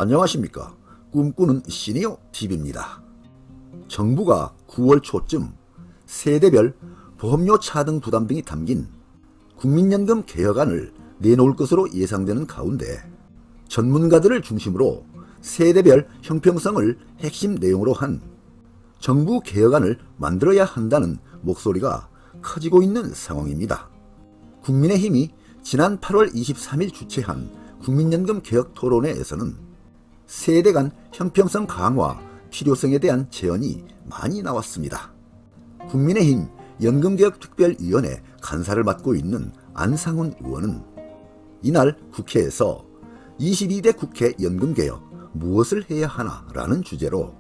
안녕하십니까. 꿈꾸는 시니어 TV입니다. 정부가 9월 초쯤 세대별 보험료 차등 부담 등이 담긴 국민연금 개혁안을 내놓을 것으로 예상되는 가운데 전문가들을 중심으로 세대별 형평성을 핵심 내용으로 한 정부 개혁안을 만들어야 한다는 목소리가 커지고 있는 상황입니다. 국민의힘이 지난 8월 23일 주최한 국민연금 개혁 토론회에서는 세대 간 형평성 강화 필요성에 대한 제언이 많이 나왔습니다. 국민의힘 연금개혁특별위원회 간사를 맡고 있는 안상훈 의원은 이날 국회에서 22대 국회 연금개혁 무엇을 해야 하나라는 주제로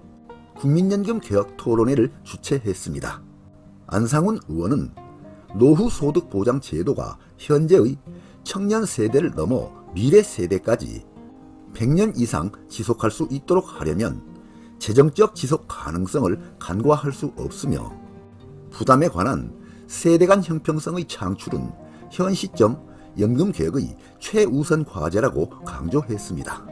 국민연금 개혁 토론회를 주최했습니다. 안상훈 의원은 노후소득보장제도가 현재의 청년 세대를 넘어 미래 세대까지 100년 이상 지속할 수 있도록 하려면 재정적 지속 가능성을 간과할 수 없으며 부담에 관한 세대 간 형평성의 창출은 현 시점 연금개혁의 최우선 과제라고 강조했습니다.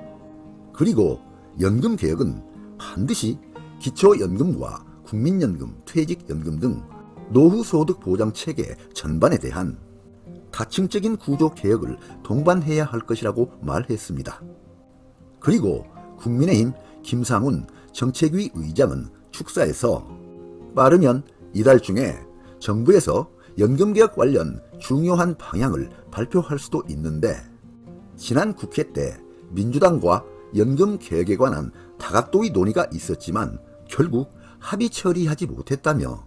그리고 연금개혁은 반드시 기초연금과 국민연금, 퇴직연금 등 노후소득보장체계 전반에 대한 다층적인 구조 개혁을 동반해야 할 것이라고 말했습니다. 그리고 국민의힘 김상훈 정책위 의장은 축사에서 빠르면 이달 중에 정부에서 연금개혁 관련 중요한 방향을 발표할 수도 있는데 지난 국회 때 민주당과 연금개혁에 관한 다각도의 논의가 있었지만 결국 합의 처리하지 못했다며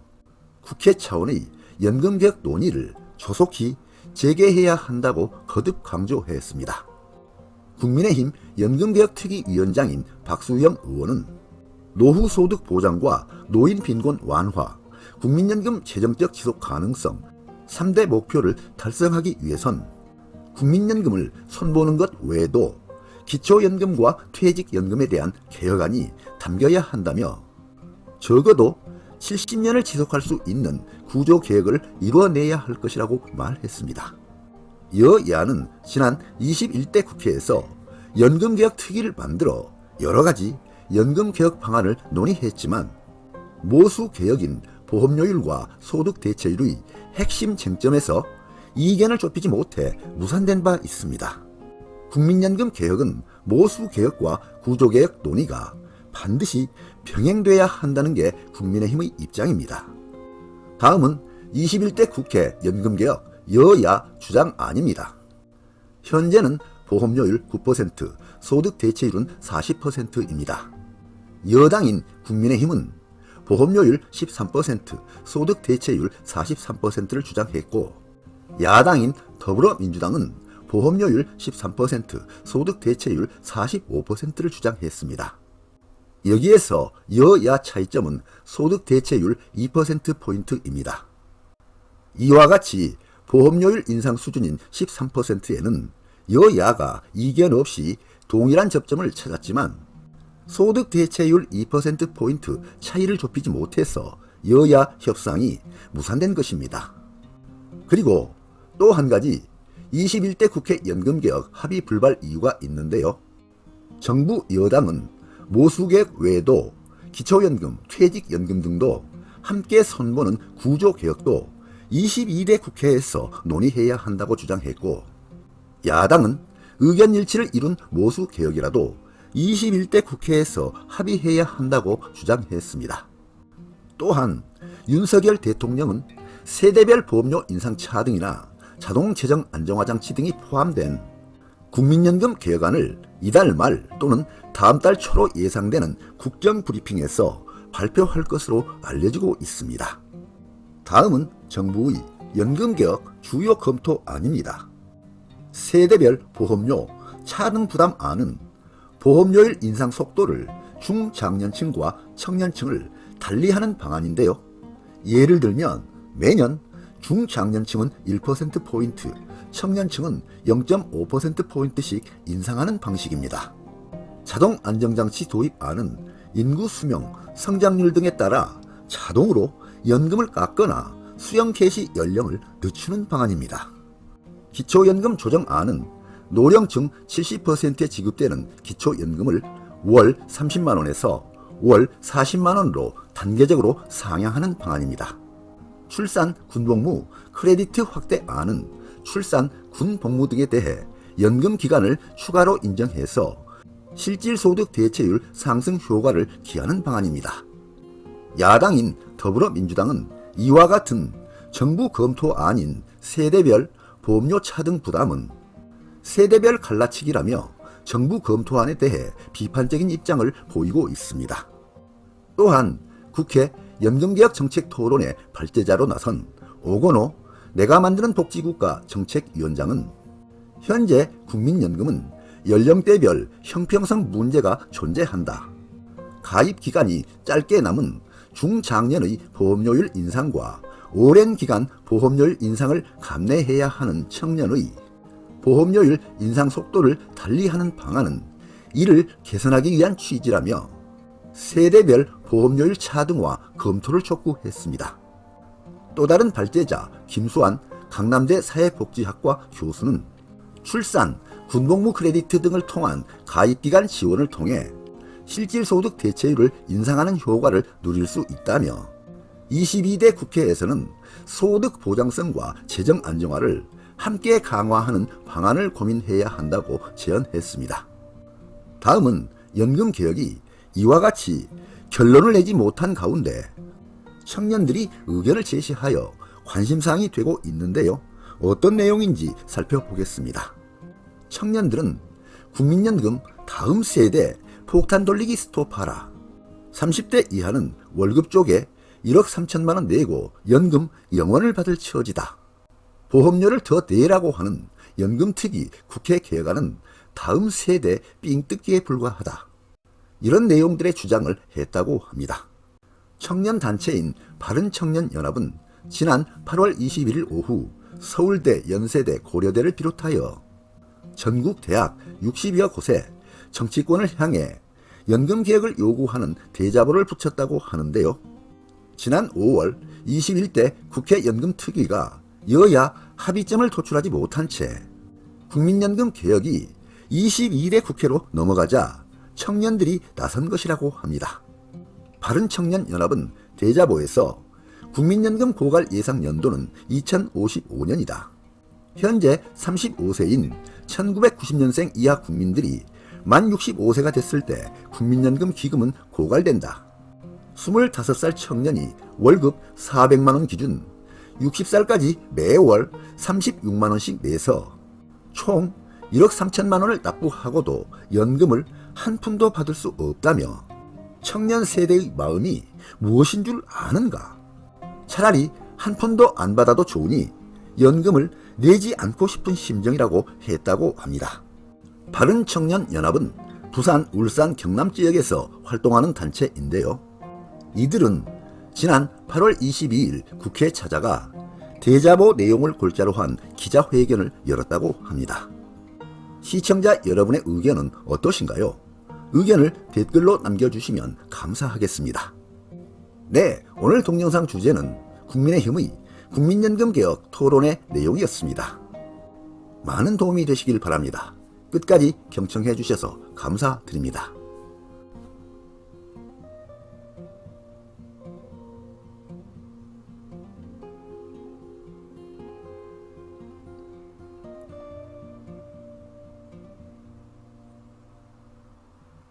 국회 차원의 연금개혁 논의를 조속히 재개해야 한다고 거듭 강조했습니다. 국민의힘 연금개혁특위위원장인 박수영 의원은 노후소득 보장과 노인 빈곤 완화, 국민연금 재정적 지속 가능성 3대 목표를 달성하기 위해선 국민연금을 손보는 것 외에도 기초연금과 퇴직연금에 대한 개혁안이 담겨야 한다며 적어도 70년을 지속할 수 있는 구조개혁을 이뤄내야 할 것이라고 말했습니다. 여야는 지난 21대 국회에서 연금개혁 특위를 만들어 여러가지 연금개혁 방안을 논의했지만 모수개혁인 보험료율과 소득대체율의 핵심 쟁점에서 이견을 좁히지 못해 무산된 바 있습니다. 국민연금 개혁은 모수개혁과 구조개혁 논의가 반드시 병행돼야 한다는 게 국민의힘의 입장입니다. 다음은 21대 국회 연금개혁 여야 주장안입니다. 현재는 보험료율 9%, 소득대체율은 40%입니다. 여당인 국민의힘은 보험료율 13%, 소득대체율 43%를 주장했고 야당인 더불어민주당은 보험료율 13%, 소득대체율 45%를 주장했습니다. 여기에서 여야 차이점은 소득대체율 2%포인트입니다. 이와 같이 보험료율 인상 수준인 13%에는 여야가 이견 없이 동일한 접점을 찾았지만 소득대체율 2%포인트 차이를 좁히지 못해서 여야 협상이 무산된 것입니다. 그리고 또 한 가지 21대 국회 연금개혁 합의 불발 이유가 있는데요. 정부 여당은 모수개혁 외에도 기초연금, 퇴직연금 등도 함께 손보는 구조개혁도 22대 국회에서 논의해야 한다고 주장했고 야당은 의견 일치를 이룬 모수개혁이라도 21대 국회에서 합의해야 한다고 주장했습니다. 또한 윤석열 대통령은 세대별 보험료 인상 차등이나 자동재정 안정화장치 등이 포함된 국민연금 개혁안을 이달 말 또는 다음 달 초로 예상되는 국정브리핑에서 발표할 것으로 알려지고 있습니다. 다음은 정부의 연금개혁 주요 검토안입니다. 세대별 보험료 차등 부담안은 보험료율 인상 속도를 중장년층과 청년층을 달리하는 방안인데요. 예를 들면 매년 중장년층은 1%포인트, 청년층은 0.5%포인트씩 인상하는 방식입니다. 자동 안정장치 도입안은 인구 수명, 성장률 등에 따라 자동으로 연금을 깎거나 수령 개시 연령을 늦추는 방안입니다. 기초연금 조정안은 노령층 70%에 지급되는 기초연금을 월 30만원에서 월 40만원으로 단계적으로 상향하는 방안입니다. 출산 군복무 크레디트 확대안은 출산 군복무 등에 대해 연금 기간을 추가로 인정해서 실질소득 대체율 상승 효과를 기하는 방안입니다. 야당인 더불어민주당은 이와 같은 정부 검토안인 세대별 보험료 차등 부담은 세대별 갈라치기라며 정부 검토안에 대해 비판적인 입장을 보이고 있습니다. 또한 국회 연금개혁 정책 토론회 발제자로 나선 오건호 내가 만드는 복지국가 정책위원장은 현재 국민연금은 연령대별 형평성 문제가 존재한다. 가입 기간이 짧게 남은 중장년의 보험료율 인상과 오랜 기간 보험료율 인상을 감내해야 하는 청년의 보험료율 인상 속도를 달리하는 방안은 이를 개선하기 위한 취지라며 세대별 보험료율 차등화 검토를 촉구했습니다. 또 다른 발제자 김수환 강남대 사회복지학과 교수는 출산, 군복무 크레디트 등을 통한 가입기간 지원을 통해 실질소득 대체율을 인상하는 효과를 누릴 수 있다며 22대 국회에서는 소득 보장성과 재정 안정화를 함께 강화하는 방안을 고민해야 한다고 제언했습니다. 다음은 연금개혁이 이와 같이 결론을 내지 못한 가운데 청년들이 의견을 제시하여 관심사항이 되고 있는데요. 어떤 내용인지 살펴보겠습니다. 청년들은 국민연금 다음 세대 폭탄 돌리기 스톱하라. 30대 이하는 월급 쪽에 1억 3천만 원 내고 연금 0원을 받을 처지다. 보험료를 더 내라고 하는 연금특위 국회 개혁안은 다음 세대 삥뜯기에 불과하다. 이런 내용들의 주장을 했다고 합니다. 청년단체인 바른청년연합은 지난 8월 21일 오후 서울대, 연세대, 고려대를 비롯하여 전국 대학 60여 곳에 정치권을 향해 연금개혁을 요구하는 대자보를 붙였다고 하는데요. 지난 5월 21대 국회 연금특위가 여야 합의점을 도출하지 못한 채 국민연금 개혁이 22대 국회로 넘어가자 청년들이 나선 것이라고 합니다. 바른청년연합은 대자보에서 국민연금 고갈 예상 연도는 2055년이다. 현재 35세인 1990년생 이하 국민들이 만 65세가 됐을 때 국민연금 기금은 고갈된다. 25살 청년이 월급 400만원 기준 60살까지 매월 36만원씩 내서 총 1억 3천만원을 납부하고도 연금을 한 푼도 받을 수 없다며 청년 세대의 마음이 무엇인 줄 아는가? 차라리 한 푼도 안 받아도 좋으니 연금을 내지 않고 싶은 심정이라고 했다고 합니다. 바른청년연합은 부산, 울산, 경남 지역에서 활동하는 단체인데요. 이들은 지난 8월 22일 국회에 찾아가 대자보 내용을 골자로 한 기자회견을 열었다고 합니다. 시청자 여러분의 의견은 어떠신가요? 의견을 댓글로 남겨주시면 감사하겠습니다. 네, 오늘 동영상 주제는 국민의힘의 국민연금 개혁 토론회 내용이었습니다. 많은 도움이 되시길 바랍니다. 끝까지 경청해 주셔서 감사드립니다.